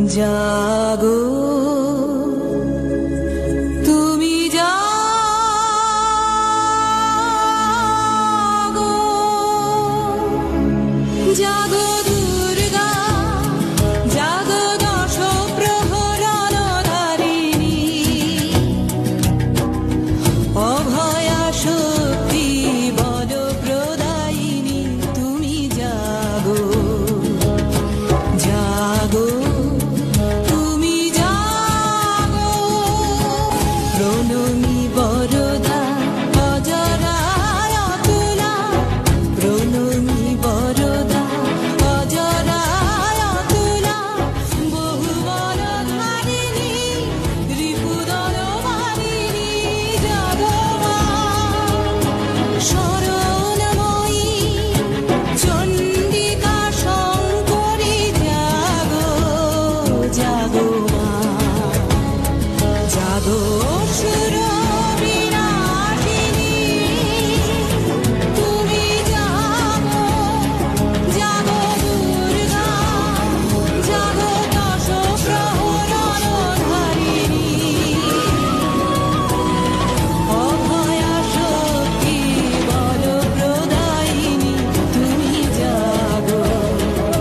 জাগো তুমি জাগো জাগো দুর্গা জাগো দশ প্রহরণধারিণী অভয়া শক্তি বল প্রদায়িনী তুমি জাগো জাগো প্রণমী বরদা অজরায় অতুলা প্রণমী বরদা অজরায় অতুলা বহুবর ধারিণী রিপুদর মারিণী জাগো মা শরণময়ী চণ্ডিকা শঙ্করী জাগো জাগো